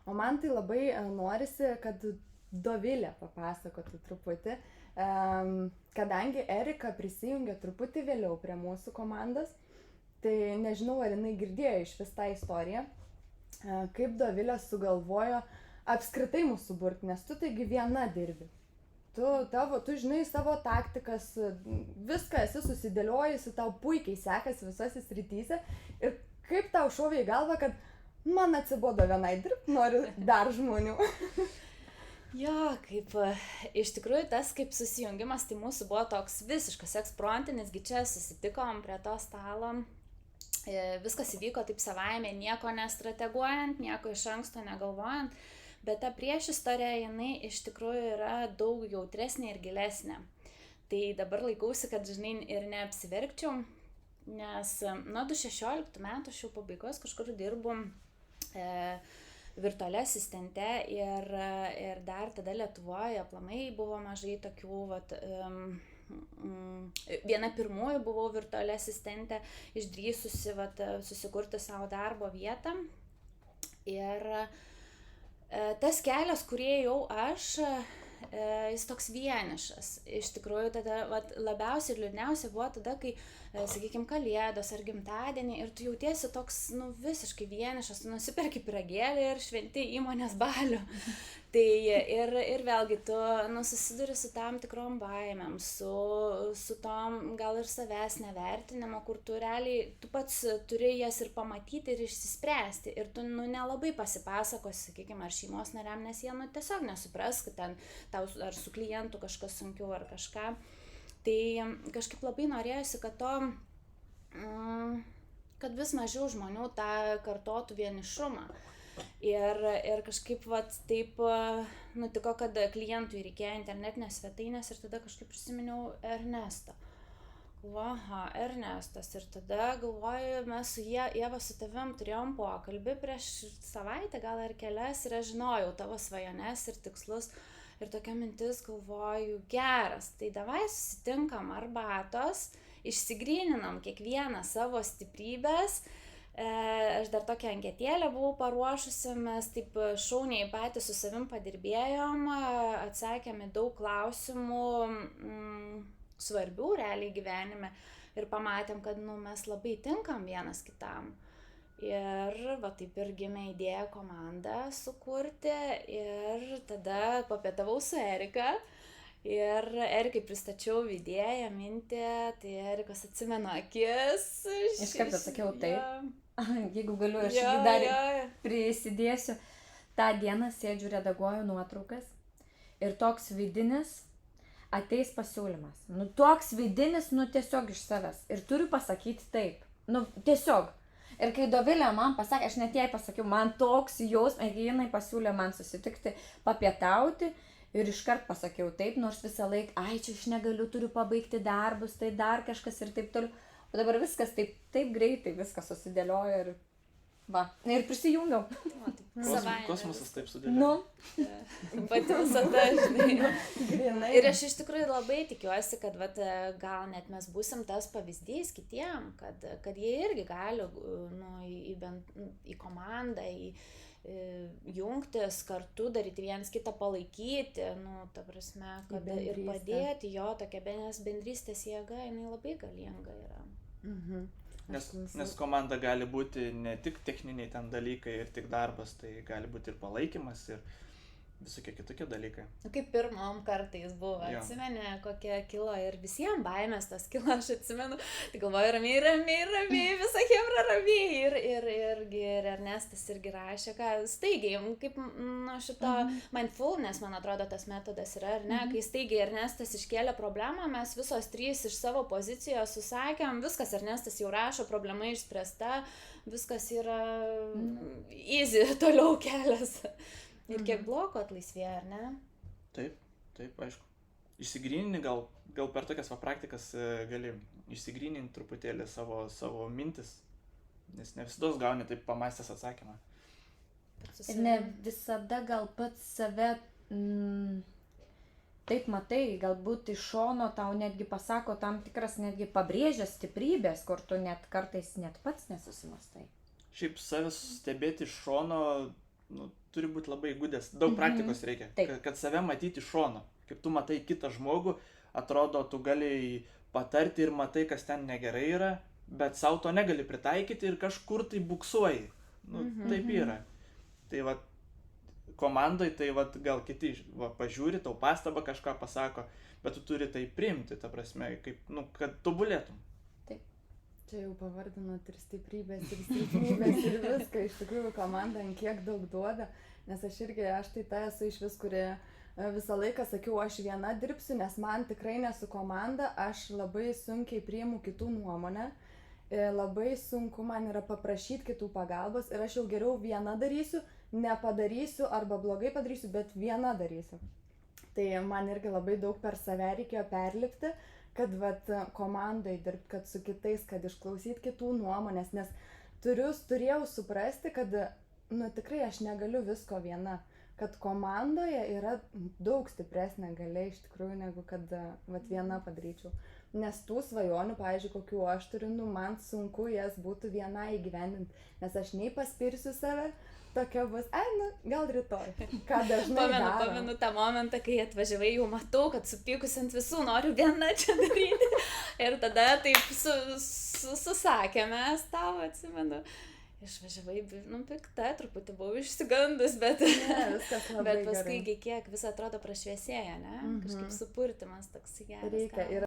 O man tai labai norisi, kad Dovilė papasakotų truputį, kadangi Erika prisijungė truputį vėliau prie mūsų komandos, tai nežinau, ar jinai girdėjo iš vis tą istoriją, kaip Dovilė sugalvojo apskritai mūsų burti, nes tu taigi viena dirbi. Tu žinai savo taktikas, viską esi susidėliojusi, tau puikiai sekasi visose srityse ir kaip tau šovė į galvą, kad man atsibodo vienai dirbti, noriu dar žmonių. Jo, kaip iš tikrųjų tas kaip susijungimas, tai mūsų buvo toks visiškas ekspromtinis, čia susitikom prie to stalo, viskas įvyko taip savaime, nieko nestrateguojant, nieko iš anksto negalvojant, bet ta priešistorė, jinai iš tikrųjų yra daug jautresnė ir gilesnė. Tai dabar laikausi, kad žinai ir neapsiverkčiau, nes nuo 2016 metų aš jau pabaigos kažkur dirbu virtualia asistente ir dar tada Lietuvoje aplamai buvo mažai tokių, viena pirmųjų buvau virtualia asistente, išdrįsusi susikurti savo darbo vietą. Ir tas kelias, kurį ėjau aš, jis toks vienišas. Iš tikrųjų, tada labiausiai ir liūdniausia buvo tada, kai, sakykime, kalėdos ar gimtadienį ir tu jautiesi toks, visiškai vienišas, tu nusiperki pyragėlį ir šventi įmonės balių. Tai ir vėlgi tu susiduri su tam tikrom baimėm, su tom gal ir savęs nevertinimo, kur tu realiai, tu pats turi jas ir pamatyti ir išsispręsti. Ir tu nelabai pasipasakosi, sakykime, ar šeimos nariam, nes jie tiesiog nesupras, kad ten tau ar su klientu kažkas sunkiau ar kažką. Tai kažkaip labai norėjusi, kad vis mažiau žmonių tą kartotų vienišumą. Ir kažkaip taip nutiko, kad klientui reikėjo internetinės svetainės ir tada kažkaip prisiminiau Ernestą. Ernestas. Ir tada galvoju, mes su Ieva su tavim turėjom pokalbį prieš savaitę gal ar kelias ir aš žinojau tavo svajones ir tikslus. Ir tokia mintis galvoju, geras, tai davai susitinkam arbatos, išsigryninam kiekvieną savo stiprybės. Aš dar tokią anketėlę buvau paruošusi, mes taip šauniai patys su savim padirbėjom, atsakėme daug klausimų svarbių realiai gyvenime ir pamatėm, kad mes labai tinkam vienas kitam. Ir taip ir gimė idėja komandą sukurti ir tada papietavau su Erika ir Erikai pristačiau idėją, mintį, tai Erikos atsimenu akis. Iš karto sakiau taip, jeigu galiu, aš dar prisidėsiu. tą dieną sėdžiu, redaguoju nuotraukas ir toks vidinis ateis pasiūlymas. Nu, toks vidinis, nu, tiesiog iš savęs. Ir turiu pasakyti taip. Nu, tiesiog. Ir kai Dovilė man pasakė, aš net jai pasakiau, man toks jausmas, jinai pasiūlė man susitikti, papietauti. Ir iškart pasakiau taip, nors visą laiką, ai, čia aš negaliu, turiu pabaigti darbus, tai dar kažkas ir taip toliau. O dabar viskas taip greitai, viskas susidėliojo ir va. Ir prisijungiau. Kosmosas taip sudėliojo. Nu. Pati visada, žinai. Ir aš iš tikrųjų labai tikiuosi, kad gal net mes būsim tas pavyzdys kitiem, kad jie irgi gali į komandą, jungtis kartu, daryti vienas kitą palaikyti, ta prasme, kad ir padėti jo, tokia bendrystės jėga, jinai labai galinga yra. Mhm. Nes komanda gali būti ne tik techniniai ten dalykai ir tik darbas, tai gali būti ir palaikymas ir visokie kitokie dalykai. Kaip pirmam kartais buvo, atsimeni, kokia kilo ir visiems baimės tas kilo, aš atsimenu, tai galvoju, ramiai, visą chemrą ramiai ir Ernestas irgi rašė, staigiai, kaip šito mindfulness, man atrodo, tas metodas yra, ar ne, kai staigiai Ernestas iškėlė problemą, mes visos trys iš savo pozicijos susakėm, viskas, Ernestas jau rašo, problema išspręsta, viskas yra easy, toliau kelias. Ir kiek bloko atlaisvėja, ar ne? Taip, aišku. Išsigryninti gal per tokias praktikas gali išsigryninti truputėlį savo mintis, nes ne visados gauni taip pamastęs atsakymą. Ir ne visada gal pats save taip matai, galbūt iš šono tau netgi pasako tam tikras netgi pabrėžia stiprybės, kur tu net kartais net pats nesusimastai. šiaip savęs stebėti iš šono, nu, turi būti labai įgudęs, daug praktikos reikia, kad save matyti iš šono. Kaip tu matai kitą žmogų, atrodo, tu gali patarti ir matai, kas ten negerai yra, bet savo to negali pritaikyti ir kažkur tai buksuoji. Nu, taip yra. Tai va, komandai, tai va, gal kiti pažiūri, tau pastabą kažką pasako, bet tu turi tai priimti, ta prasme, kaip, nu, kad tobulėtum. Taip. Čia jau pavardinot ir stiprybės, ir silpnybės, ir viską. Iš tikrųjų, komanda ant kiek daug duoda, nes aš tai ta esu iš vis, kuri visą laiką sakiau, aš viena dirbsiu, nes man tikrai nesu komanda, aš labai sunkiai priimu kitų nuomonę, labai sunku man yra paprašyti kitų pagalbos ir aš jau geriau viena darysiu, nepadarysiu arba blogai padarysiu, bet viena darysiu. Tai man irgi labai daug per save reikėjo perlipti, kad vat, komandai dirbti, kad su kitais, kad išklausyti kitų nuomonės, nes turėjau suprasti, kad nu, tikrai aš negaliu visko viena, kad komandoje yra daug stipresnė galia iš tikrųjų, negu kad vat, viena padaryčiau. Nes tų svajonių, pavyzdžiui, kokių aš turiu, nu, man sunku jas būtų viena įgyvendinti, nes aš nei paspirsiu save, tokia bus, nu, gal rytoj, ką dažnai daro. Pamenu tą momentą, kai atvažiavai, jau matau, kad supykus ant visų noriu viena čia daryti. Ir tada taip susakėme, tau atsimenu. Išvažiavai, nu, pikta, truputį buvau išsigandus, bet, bet paskui kiek vis atrodo prašviesėja, ne? Kažkaip supurtimas toks geras. Reikia.